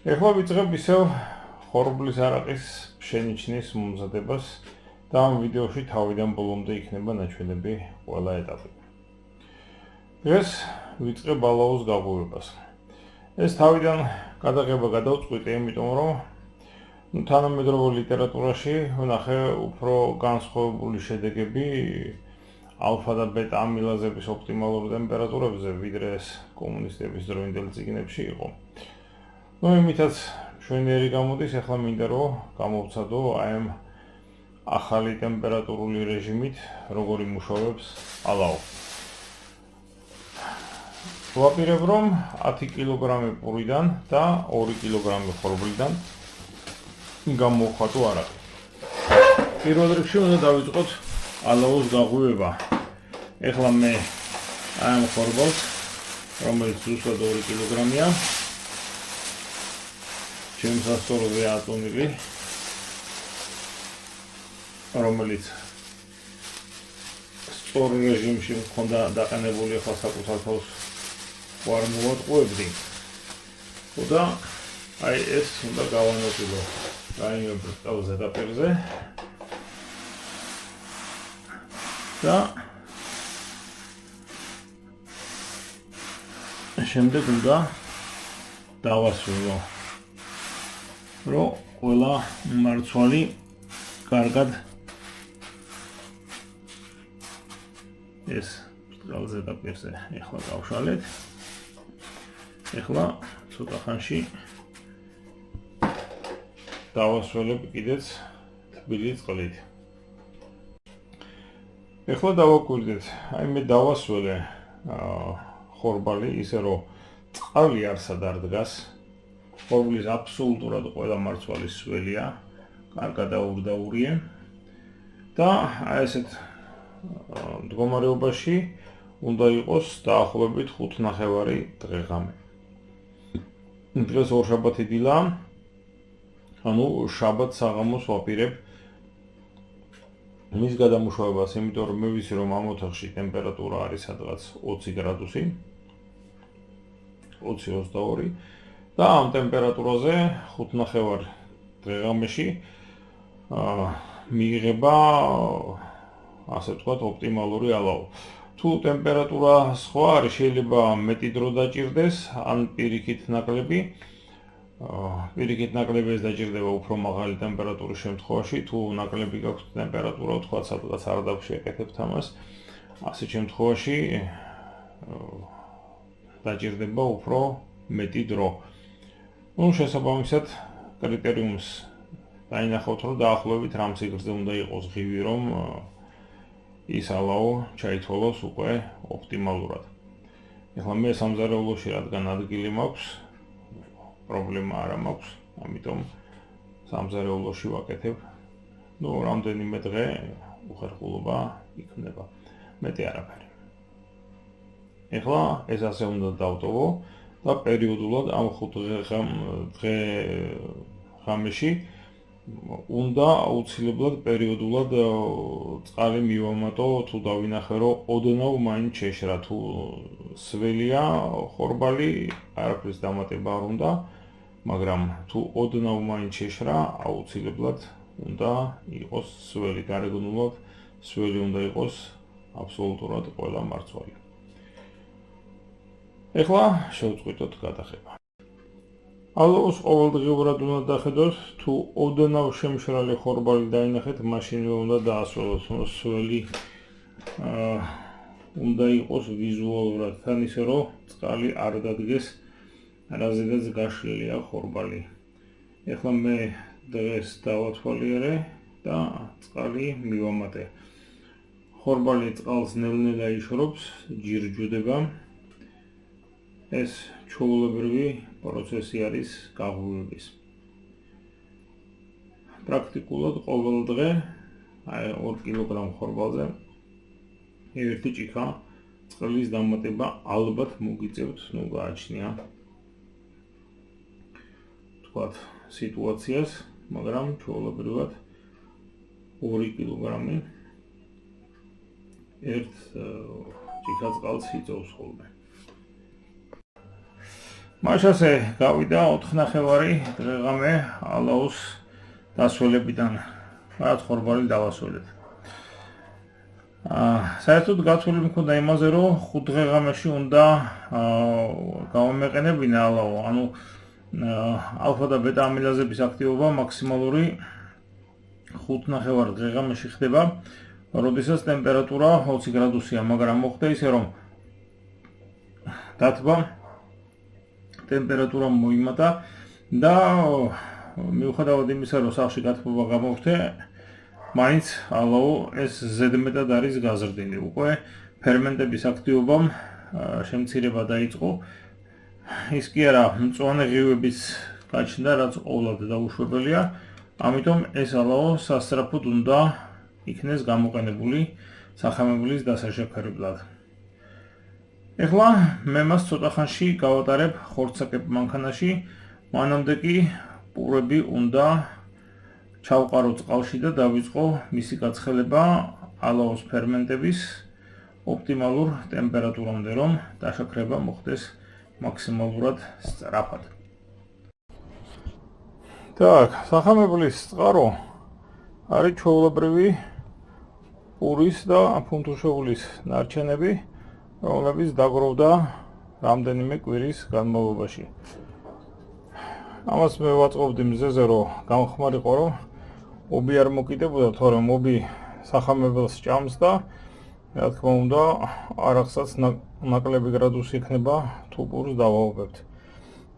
ეხლა ვიწყებ ისევ ხორბლის არაყის შენიშნის მომზადებას და ამ ვიდეოში თავიდან ბოლომდე იქნება ნაჩვენები ყველა ეტაპი. დღეს ვიწყებ ბალაოს გაღვივებას. ეს თავიდან გადაღება გადავწყვიტე, იმიტომ რომ თანამედროვე ლიტერატურაში ვნახე უფრო განსხვავებული შედეგები ალფა და ბეტა ამილაზების ოპტიმალურ ტემპერატურებზე, ვიდრე ეს კომუნისტების დროინდელ წიგნებში იყო. იმითაც მშვენიერი გამოდის, ახლა მინდა რომ გამოვცადო აი ამ ახალი ტემპერატურული რეჟიმით, როგორ იმუშავებს ბალაო. ვაპირებ რომ 10 კილოგრამი პურიდან და 2 კილოგრამი ხორბლიდან გამოვხატო არაყი. პირველ რიგში უნდა დავიწყოთ ბალაოს გაღვივება. ეხლა მე აი ამ ხორბალს, რომელიც ზუსტად 2 კილოგრამია, ჩემს სასწორზე ატონილი, რომელიც სწორ რეჟიმში მქონდა დაყენებული, ახლა საკუთარ თავს ვარ მოვატყუებდი. და აი ეს უნდა გავანაწილო რაიმე ბრტყელ ზედაპირზე და შემდეგ უნდა დავასრულო, რომ ყველა მარცვალი კარგად ეს ბრტყელ ზედაპირზე ეხლა გავშალეთ. ეხლა ცოტა ხანში დავასრულებ კიდეც თბილი წყლით. ეხლა დავაკვირდეთ, აი მე დავასველე ხორბალი ისე რომ წყალი არსად არ დგას. ხორბლის აბსოლუტურად ყველა მარცვალი სველია, კარგად დაურდაურიე და აი ესეთ მდგომარეობაში უნდა იყოს დაახლოებით 5.5 დღე-ღამე. დღეს ორშაბათი დილაა, ანუ შაბათ საღამოს ვაპირებ მის გადამუშავებას, იმიტომ რომ მე ვიცი რომ ამ ოთახში ტემპერატურა არის სადღაც 20 გრადუსი, 20-22 და ამ ტემპერატურაზე 5.5 დღე-ღამეში მიიღება, ასე ვთქვათ, ოპტიმალური ალაო. თუ ტემპერატურა სხვა არის, შეიძლება მეტი დრო დაჭირდეს, ან პირიქით ნაკლები. პირიქით ნაკლები ეს დაჭირდება უფრო მაღალი ტემპერატურის შემთხვევაში, თუ ნაკლები გაქვთ ტემპერატურა, თქვათ სადღაც არ დავშეკეთებთ ამას, ასეთ შემთხვევაში დაჭირდება უფრო მეტი დრო. შესაბამისად კრიტერიუმს დაინახავთ, რომ დაახლოებით რამ სიგრძე უნდა იყოს ღივი, რომ ის ალაო ჩაითვალოს უკვე ოპტიმალურად. ეხლა მე სამზარეულოში რადგან ადგილი მაქვს, პრობლემა არ მაქვს, ამიტომ სამზარეულოში ვაკეთებ. რამდენიმე დღე უხერხულობა იქნება, მეტი არაფერი. ეხლა ეს ასე უნდა დავტოვო და პერიოდულად ამ 5 დღე-ღამეში უნდა აუცილებლად პერიოდულად წყალი მივამატო, თუ დავინახე რომ ოდნავ მაინც შეშრა, თუ სველია ხორბალი, არაფრის დამატება არ უნდა, მაგრამ თუ ოდნავ მაინც შეშრა, აუცილებლად უნდა იყოს სველი, გარეგნულად სველი უნდა იყოს აბსოლუტურად ყველა მარცვალი. ეხლა შევწყვიტოთ გადაღება. ალაოს ყოველდღიურად უნდა დახედოთ, თუ ოდნავ შემშრალი ხორბალი დაინახეთ, მაშინვე უნდა დაასრულოთ, სველი უნდა იყოს ვიზუალურად, თან ისე რომ წყალი არ დადგეს, რაზედაც გაშლილია ხორბალი. ეხლა მე დღეს დავათვალიერე და წყალი მივამატე. ხორბალი წყალს ნელ-ნელა იშრობს, ჯირჯუდება. ეს ჩვეულებრივი პროცესი არის გაღვივების. პრაქტიკულად ყოველ დღე აი 2 კილოგრამ ხორბალზე 1 ჭიქა წყლის დამატება ალბათ მოგიწევთ, გააჩნია თქვათ სიტუაციას, მაგრამ ჩვეულებრივად 2 კილოგრამი 1 ჭიქა წყალს იწევს ხოლმე. მაშასე გავიდა 4 ნახევარი დღეღამე ალაოს დასველებიდან. რაც ხორბალი დავასველეთ. საერთოდ გაცვლილი მქონდა იმაზე, რომ 5 დღეღამეში უნდა გავამეყენებინა ალაო, ანუ ალფა და ბეტა ამილაზების აქტივობა მაქსიმალური 5 ნახევარ დღეღამეში ხდება, როდესაც ტემპერატურა 20 გრადუსია, მაგრამ მოხდა ისე, რომ დათბა ტემპერატურა მოიმატა და მიუხედავად იმისა, რომ სახლში გათბობა გამოვხდე, მაინც ალაო ეს ზედმეტად არის გაზრდილი. უკვე ფერმენტების აქტივობამ შემცირება დაიწყო. ის კი არა, მწვანე ღივების გაჩნდა, რაც ყოვლად დაუშვებელია. ამიტომ ეს ალაო სასწრაფოდ უნდა იქნეს გამოყენებული სახამებლის დასაშექერებლად. ეხლა მე მას ცოტა ხანში გავატარებ ხორცაკებ მანქანაში, მანამდე კი პურები უნდა ჩავყარო წყალში და დავიწყო მისი გაცხელება ალაოს ფერმენტების ოპტიმალურ ტემპერატურამდე, რომ დაშაქრება მოხდეს მაქსიმალურად სწრაფად. Так, სახამებლის წყარო არის ჩვეულებრივი პურის და ფუნთუშეულის ნარჩენები, რომლებიც დაგროვდა რამდენიმე კვირის განმავლობაში. ამას მე ვაწყობდი მზეზე, რომ გამხმარიყო, რომ ობი არ მოკიდებოდა, თორემ ობი სახამებელს ჭამს და რა თქმა უნდა, არახსაც ნაკლები გრადუსი იქნება თუ პურს დავაობებთ.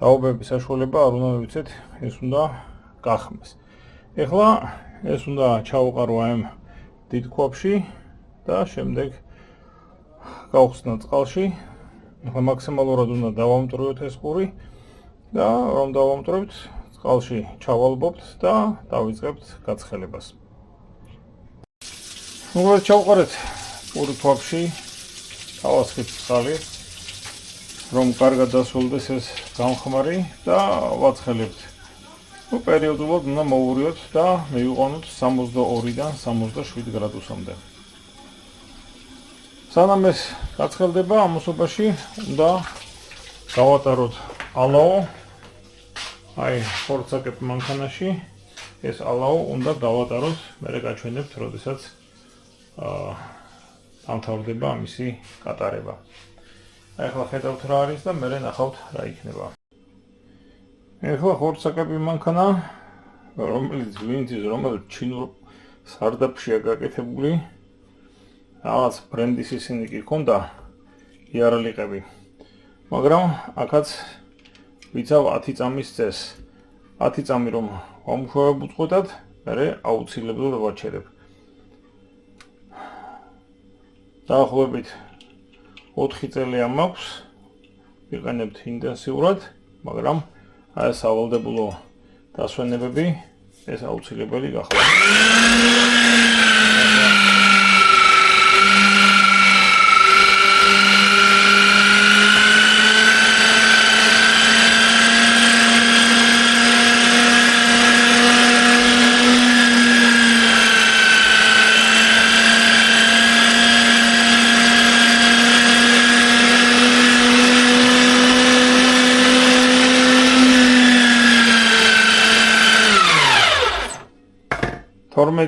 დაობების საშუალება არ უნდა მივიცეთ, ეს უნდა გახმეს. ეხლა ეს უნდა ჩავუყარო ამ დიდ ქვაბში და შემდეგ გავხსნა წყალში. ეხლა მაქსიმალურად უნდა დავამტვრიოთ ეს პური და რომ დავამტვრევთ, წყალში ჩავალბობთ და დავიწყებთ გაცხელებას. უბრალოდ ჩავყარეთ პური ქვაბში, დავასხით წყალი, რომ კარგად დასრულდეს ეს გამხმარი და ვაცხელებთ. პერიოდულად უნდა მოვურიოთ და მივიყვანოთ 62-დან 67 გრადუსამდე. სანამ ეს გაცხელდება, ამასობაში უნდა გავატაროთ ალაო. აი, ხორცაკებ მანქანაში ეს ალაო უნდა გავატაროთ, მერე გაჩვენებთ, როდესაც დამთავრდება მისი კატარება. ეხლა ხედავთ რა არის და მერე ნახავთ რა იქნება. ეხლა ხორცაკები მანქანა, რომელიც ჩინურ სარდაფშია გაკეთებული, რაღაც ბრენდის ისინი კი ჰქონდა იარლიყები. მაგრამ აქაც ვიცავ 10 წამის წესს. 10 წამი რომ ვამუშავებ უწყვეტად, მერე აუცილებლად ვაჩერებ. დაახლოებით 4 წელი მაქვს, ვიყენებთ ინტენსიურად, მაგრამ აი ეს სავალდებულო დასვენებები ეს აუცილებელი გახდა.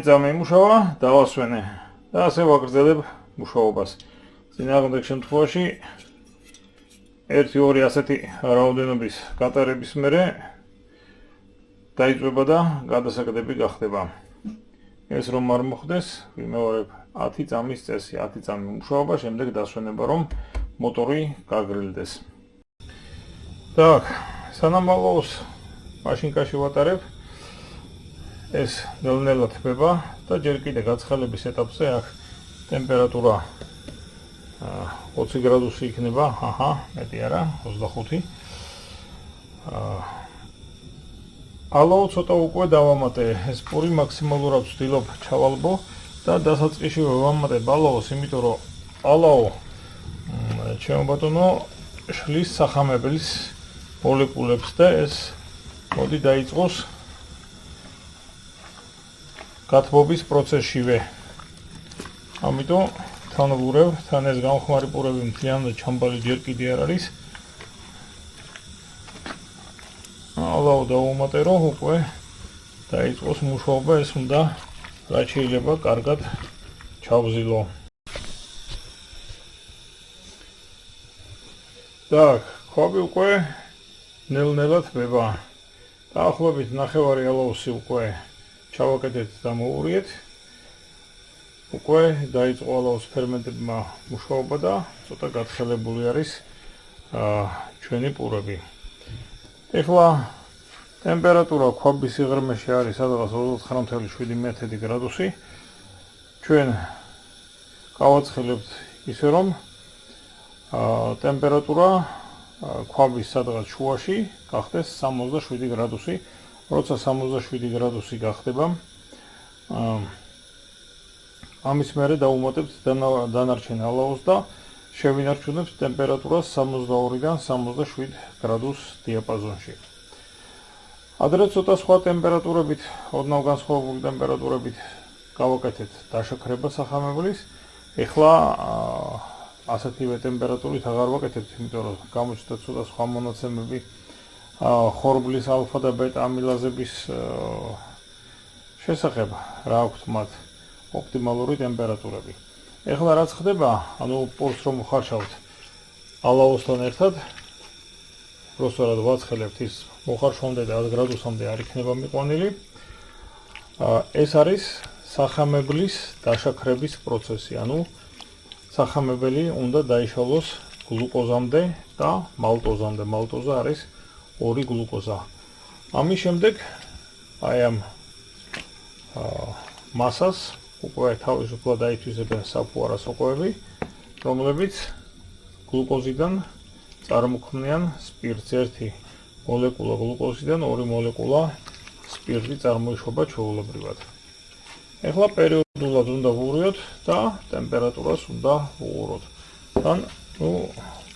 წამი იმუშავა, დავასვენე და ასე ვაგრძელებ მუშაობას. წინააღმდეგ შემთხვევაში 1-2 ასეთი რაოდენობის კატარების მერე დაიწყება და გადასაგდები გახდება. ეს რომ არ მოხდეს, ვიმეორებ 10 წამის წესი, 10 წამი მუშაობა, შემდეგ დასვენება, რომ მოტორი გაგრილდეს. Так, სანამ ალაოს მაშინკაში ვატარებ, ეს ნელ-ნელა თბება და ჯერ კიდე გაცხელების ეტაპზე აქ ტემპერატურა 20 გრადუსი იქნება, მეტი არა, 25. ალაო ცოტა უკვე დავამატე, ეს პური მაქსიმალურად ვცდილობ ჩავალბო და დასაწყისში ვამატებ ალაოს, იმიტომ რომ ალაო ჩემო ბატონო შლის სახამებლის მოლეკულებს და ეს მოდი დაიწყოს გათბობის პროცესშივე. ამიტომ თან ვურევ, თან ეს გამხმარი პურები მთლიანად ჩამბალი ჯერ კიდე არ არის. ალაო დავუმატე, რომ უკვე დაიწყოს მუშაობა, ეს უნდა რაც შეიძლება კარგად ჩავზილო. Так, ქვაბი უკვე ნელ-ნელად ხდება. დაახლოებით 9 ალაოსი უკვე ჩავაკეთეთ და მოვურიეთ. უკვე დაიწყო ალაოს ფერმენტებმა მუშაობა და ცოტა გათხელებული არის ჩვენი პურები. ეხლა ტემპერატურა ქვაბის სიღრმეში არის სადღაც 29.7 გრადუსი. ჩვენ გავაცხელებთ ისე რომ ტემპერატურა ქვაბის სადღაც შუაში გახდეს 67 გრადუსი. როცა 67 გრადუსი გახდება, ამის მერე დავუმატებთ დანარჩენ ალაოს და შევინარჩუნებთ ტემპერატურას 62-დან 67 გრადუს დიაპაზონში. ადრე ცოტა სხვა ტემპერატურებით, ოდნავ განსხვავებული ტემპერატურებით გავაკეთეთ დაშაქრება სახამებლის. ეხლა ასეთივე ტემპერატურით აღარ ვაკეთებთ, იმიტომ რომ გამოჩნდა ცოტა სხვა მონაცემები ხორბლის ალფა და ბეტა ამილაზების შესახებ, რა აქვთ მათ ოპტიმალური ტემპერატურები. ეხლა რაც ხდება, ანუ პურს რომ ვხარშავთ ალაოსთან ერთად, როსორად ვაცხელებთ ის მოხარშვამდე და 100 გრადუსამდე არ იქნება მიყვანილი. ეს არის სახამებლის დაშაქრების პროცესი, ანუ სახამებელი უნდა დაიშალოს გლუკოზამდე და მალტოზამდე. მალტოზა არის 2 გლუკოზა. ამის შემდეგ აი ამ მასას უკვე თავისუფლად აითვისებენ საფუარა სოკოები, რომლებიც გლუკოზიდან წარმოქმნიან სპირტს. ერთი მოლეკულა გლუკოზიდან, 2 მოლეკულა სპირტი წარმოიშვება ჩვეულებრივად. ეხლა პერიოდულად უნდა ვურიოთ და ტემპერატურას უნდა ვუღუროთ. თან,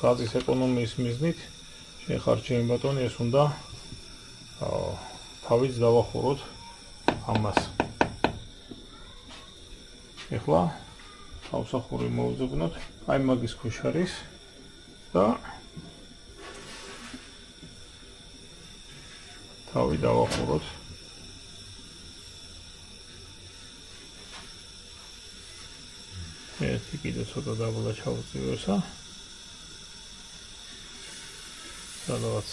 გაზის ეკონომიის მიზნით შეხარჯემი ბატონი, ეს უნდა თავიც დავახუროთ ამას. ეხლა თავსახური მოვუძებნოთ, აი მაგის ქვეშ არის და თავი დავახუროთ. ერთი კიდე ცოტა დაბლა ჩავწივესა. სადღაც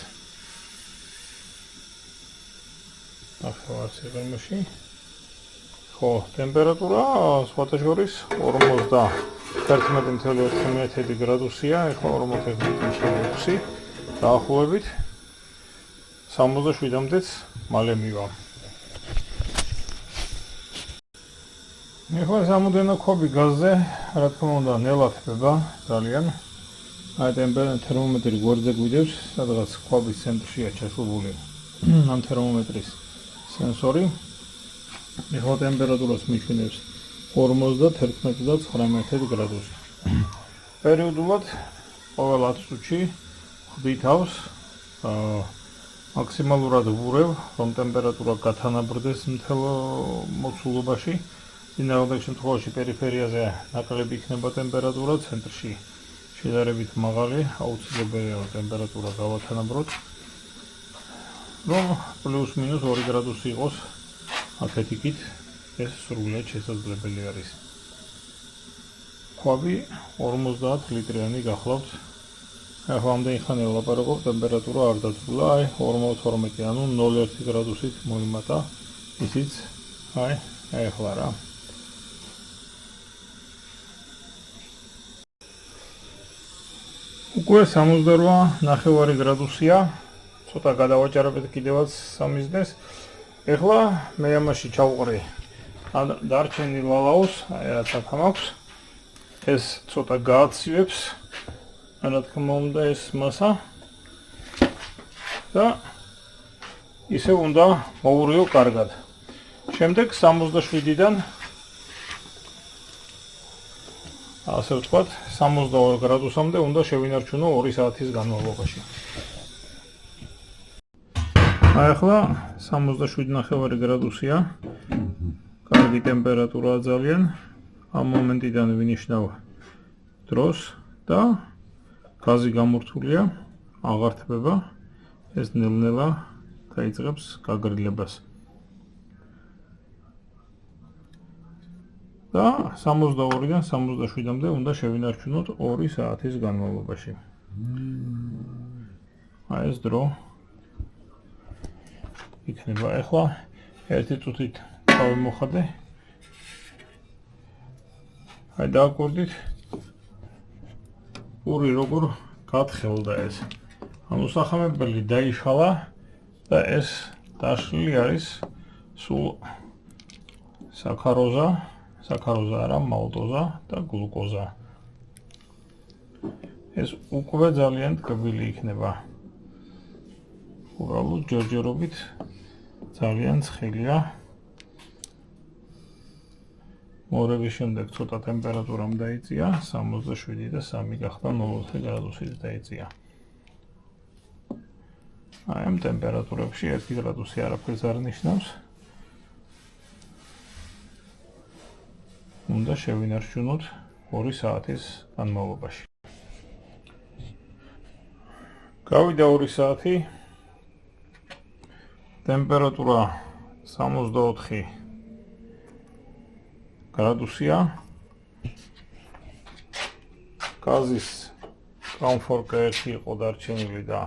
9 სიღრმეში. ხო, ტემპერატურა სხვათა შორის 51.1 გრადუსია, ეხლა 51.6 დაახლოებით 67-მდეც მალე მივა. ეხლა სამუდამო ქვაბი გაზზე, რა თქმა უნდა, ნელად ხდება ძალიან. აი თერმომეტრი გვერდზე გვიდევს, სადღაც ქვაბის ცენტრშია ჩაშლებული ამ თერმომეტრის სენსორი. ეხლა ტემპერატურას მიჩვენებს 51.9 გრადუსი. პერიოდულად ყოველ 10 წუთში ხდით თავს, მაქსიმალურად ვურევ, რომ ტემპერატურა გათანაბრდეს მთელ მოცულობაში. წინააღმდეგ შემთხვევაში პერიფერიაზე ნაკლები იქნება ტემპერატურა, ცენტრში შედარებით მაღალი, აუცილებელია ტემპერატურა გავათანაბროთ, რომ პლუს მინუს 2 გრადუსი იყოს. აქეთ იქით ეს სრულად შესაძლებელი არის. ქვაბი 50 ლიტრიანი გახლავთ. ახლა ამდენი ხანი ვლაპარაკობ, ტემპერატურა არ დაცულა, აი 42, ანუ 0.1 გრადუსით მოიმატა. ისიც აი ახლა რა. უკვე 68.9 გრადუსია. ცოტა გადავაჭარებთ კიდევაც სამიზნეს. ეხლა მე ამაში ჩავყრი დარჩენილ ალაოს, აი რაც აქ მაქვს. ეს ცოტა გააცივებს, რა თქმა უნდა, ეს მასა და ისე უნდა მოვურიო კარგად. შემდეგ 67-დან ასე ვთქვათ, 62 გრადუსამდე უნდა შევინარჩუნო 2 საათის განმავლობაში. აი ახლა 67.9 გრადუსია. კარგი ტემპერატურაა ძალიან. ამ მომენტიდან ვინიშნავ დროს და გაზი გამორთულია, აღარ თბება. ეს ნელ-ნელა დაიწყებს გაგრილებას. და 62-დან 67-მდე უნდა შევინარჩუნოთ 2 საათის განმავლობაში. აი ეს დრო იქნება. ახლა 1 წუთით დავიმოხადე. აი დააკვირდით პური როგორ გათხელდა ეს. ანუ სახამებელი დაიშალა და ეს დაშლილი არის სულ საქაროზა არა, მალტოზა და გლუკოზა. ეს უკვე ძალიან ტკბილი იქნება. უბრალოდ ჯერჯერობით ძალიან ცხელია. მორების შემდეგ ცოტა ტემპერატურამ დაიწია, 67 და 3 გახდა 0 გრადუსით დაიწია. აი ამ ტემპერატურებში 1 გრადუსი არაფერს არ ნიშნავს. უნდა შევინარჩუნოთ 2 საათის განმავლობაში. გავიდა 2 საათი. ტემპერატურა 64 გრადუსია. გაზის კომფორტი 1 იყო დარჩენილი და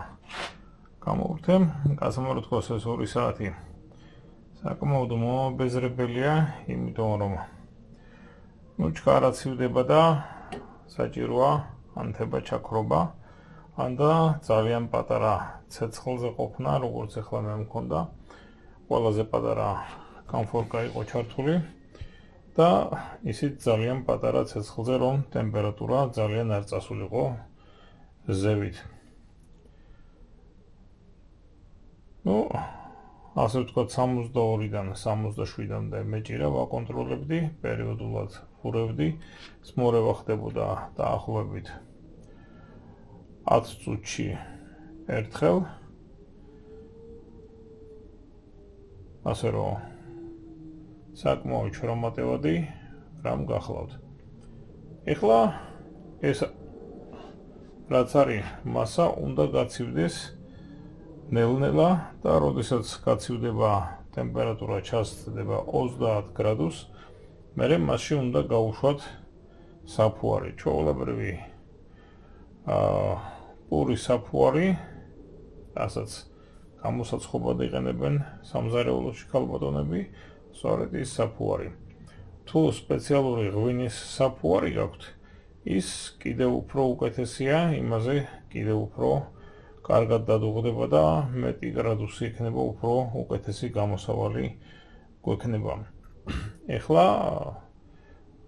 გამოვთე. გასამართლოს ეს 2 საათი საკმაოდ მომაბეზრებელია, იმიტომ რომ ჩქარა ცივდება და საჭიროა ანთება ჩაქრობა. ანდა ძალიან პატარა ცეცხლზე ყოფნა, როგორც ახლა მე მქონდა. ყველაზე პატარა კომფორტი იყო ჩართული და ისიც ძალიან პატარა ცეცხლზე, რომ ტემპერატურა ძალიან არ წასულიყო ზევით. ასე ვთქვათ 62-დან 67-მდე მეჭირა ვაკონტროლებდი, პერიოდულად ვხურებდი, სმორევა ხდებოდა დაახლოებით 10 წუთში ერთხელ. ასე რომ საკმაოდ შრომატევადი რამ გახლავთ. ეხლა ეს რაც არის მასა უნდა გაცივდეს ნელ-ნელა და როდესაც გაცივდება ტემპერატურა ჩასწდება 30 გრადუსს, მერე მასში უნდა გავუშვათ საფუარი. ჩვეულებრივი პური საფუარი, რასაც გამოსაცხობად იყენებენ სამზარეულოში ქალბატონები, სწორედ ის საფუარი. თუ სპეციალური ღვინის საფუარი გაქვთ, ის კიდევ უფრო უკეთესია, იმაზე კიდევ უფრო კარგად დადუღდება და მეტი გრადუსი იქნება, უფრო უკეთესი გამოსავალი გვექნება. ეხლა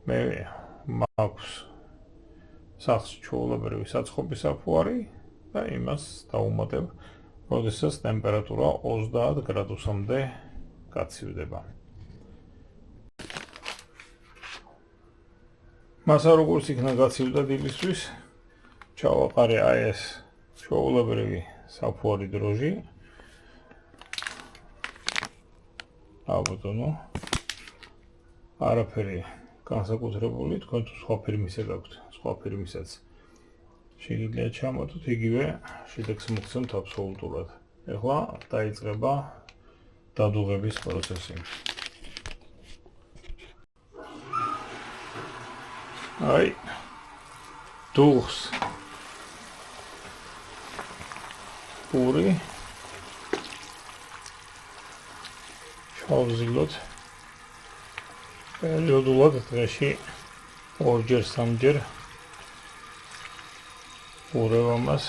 მე მაქვს სახლში ჩვეულებრივი საცხობის საფუარი და იმას დავუმატებ, როდესაც ტემპერატურა 30 გრადუსამდე გაცივდება. მასა როგორც იქნა გაცივდა დილისთვის, ჩავაყარე აი ეს ჩვეულებრივი საფუარი დროჟი. აბატონო, არაფერი განსაკუთრებული, თქვენ თუ სხვა ფირმისა გაქვთ, სხვა ფირმისაც შეგიძლია ჩამოთოთ, იგივე შედეგს მოგცემთ აბსოლუტურად. ეხლა დაიწყება დადუღების პროცესი. აი დუღს პური შევზილოთ პერიოდულად დღეში 2-ჯერ 3-ჯერ პურევ ამას.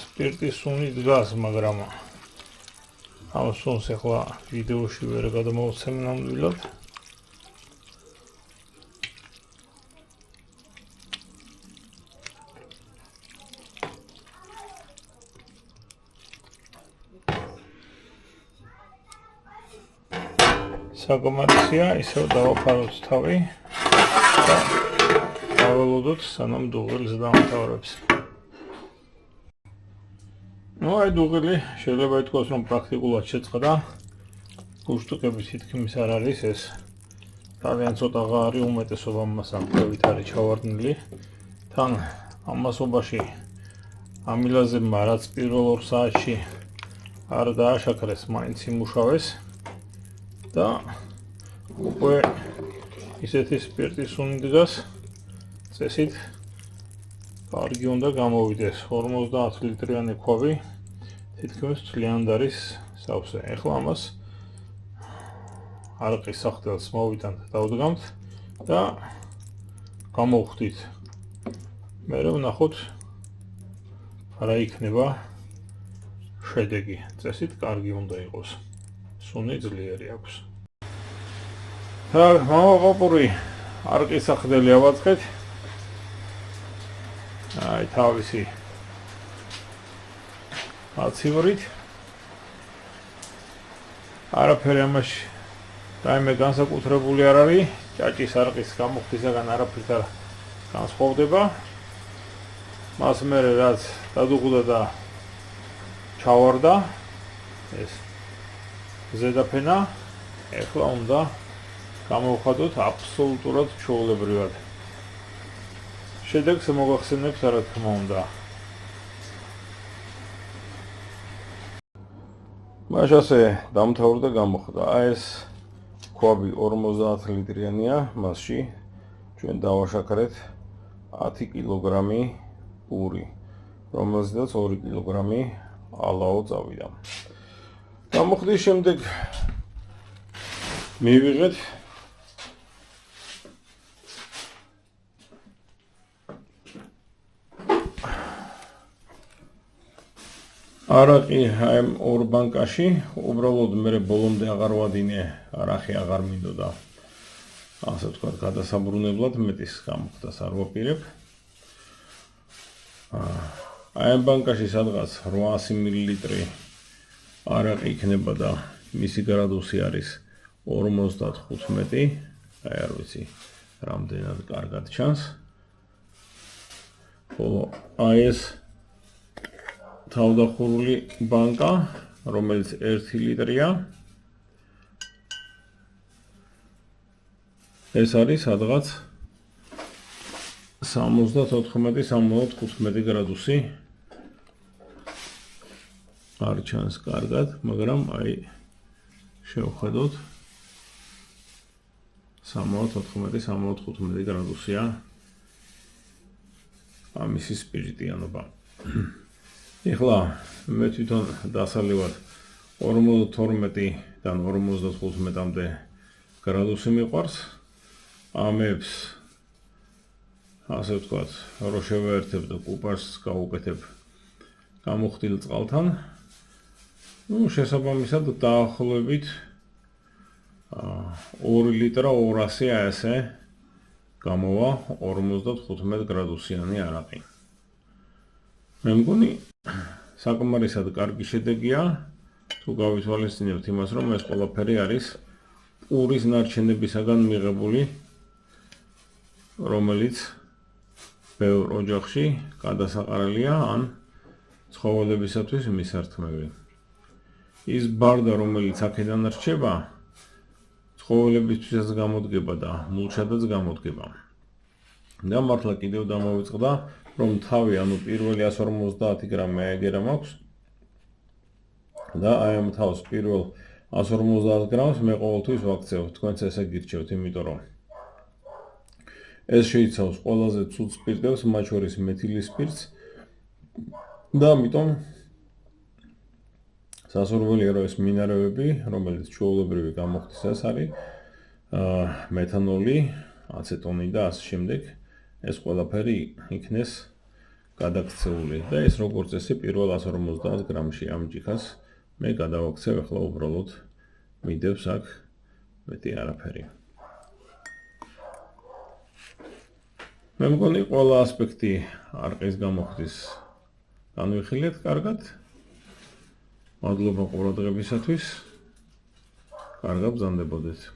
სპირტის სუნი დგას, მაგრამ ამ სუნს ახლა ვიდეოში ვერ გადმოვცემ ნამდვილად. საკმარისია, ისევ დავაფაროთ თავი და დაველოდოთ სანამ დუღილს დაამთავრებს. აი დუღილი შეიძლება ითქვას, რომ პრაქტიკულად შეწყდა. გუშტუკები თითქმის არ არის ეს. ძალიან ცოტა ღარი უმეტესობა მას ამქვევით არის ჩავარდნილი. თან ამ მასობაში ამილაზებმა რაც პირველ 2 საათში არ დააშაქრეს, მაინც იმუშავეს და უკვე ისეთი სპირტის სუნი დგას, წესით კარგი უნდა გამოვიდეს 50 ლიტრიანი ქვავი, თითქმის მთლიანად არის სავსე. ეხლა ამას არყის სახდელს მოვიტანთ, დავდგამთ და გამოვხდით. მერე ვნახოთ რა იქნება შედეგი. წესით კარგი უნდა იყოს. სუნი ძლიერი აქვს. Так, მამაყაპური არყის სახდელი ავაწყეთ. აი, თავისი აცივრით. არაფერი ამაში რაიმე განსაკუთრებული არ არის. ჭაჭის არყის გამოხდისაგან არაფრით არ განსხვავდება. მას მერე რაც დადუღუდა და ჩავარდა ეს ზედაფენა, ეხლა უნდა გამოვხადოთ აბსოლუტურად ჩვეულებრივად. შედეგს მოგახსენებთ, რა თქმა უნდა. მაშასე დამთავრდა გამოხდა. ეს ქვაბი 50 ლიტრიანია, მასში ჩვენ დავაშაქრეთ 10 კილოგრამი პური, რომელზედაც 2 კილოგრამი ალაო წავიდა. გამოხდის შემდეგ მივიღეთ არაყი ამ ორ ბანკაში, უბრალოდ მე ბოლომდე აღარ ვადინე, არახი აღარ მინდოდა. ასე ვთქვათ, გადასაბრუნებლად მეტის გამოხდას არ ვაპირებ. აი ამ ბანკაში სადღაც 800 მილილიტრი არაყი იქნება და მისი გრადუსი არის 55. აი არ ვიცი, რამდენად კარგად ჩანს. ხოლო აი ეს თავდახურული ბანკა, რომელიც 1 ლიტრია, ეს არის სადღაც 74-75 გრადუსი. არ ჩანს კარგად, მაგრამ აი შევხედოთ 74-75 გრადუსია ამისი სპირტიანობა. ეხლა მე თვითონ დასალევად 52-დან 55-მდე გრადუსი მიყვარს. ამებს ასე ვთქვათ, რო შევაერთებ და კუპას გავუკეთებ გამოხდილ წყალთან. შესაბამისად დაახლოებით 2 ლიტრა 200 ასე გამოვა 55 გრადუსიანი არაყი. მე მგონი საკმარისად კარგი შედეგია, თუ გავითვალისწინებთ იმას, რომ ეს ყველაფერი არის პურის ნარჩენებისაგან მიღებული, რომელიც ბევრ ოჯახში გადასაყრელია ან ცხოველებისათვის მისართმევი. ის ბარდა, რომელიც აქედან რჩება, ცხოველებისთვისაც გამოდგება და მულჩადაც გამოდგება. და მართლა კიდევ დამოვიწყდა, რომ თავი, ანუ პირველი 150 გრამი აეგერა მაქვს და აი ამ თავს პირველ 150 გრამს მე ყოველთვის ვაქცევ, თქვენც ესე გირჩევთ, იმიტომ რომ ეს შეიცავს ყველაზე ცუდ სპირტებს, მათ შორის მეთილის სპირტს და ამიტომ სასურველია, რომ ეს მინარევები, რომელიც ჩვეულებრივი გამოხდისას არის, მეთანოლი, აცეტონი და ასე შემდეგ, ეს ყველაფერი იქნეს გადაქცეული და ეს როგორც წესი პირველ 150 გრამში ამ ჯიქას მე გადავაქცევ, ახლა უბრალოდ მიდევს აქ მეტი არაფერი. მე მგონი ყველა ასპექტი არყის გამოხდის განვიხილეთ კარგად. მადლობა ყურადღებისათვის. კარგად ბრძანდებოდეთ.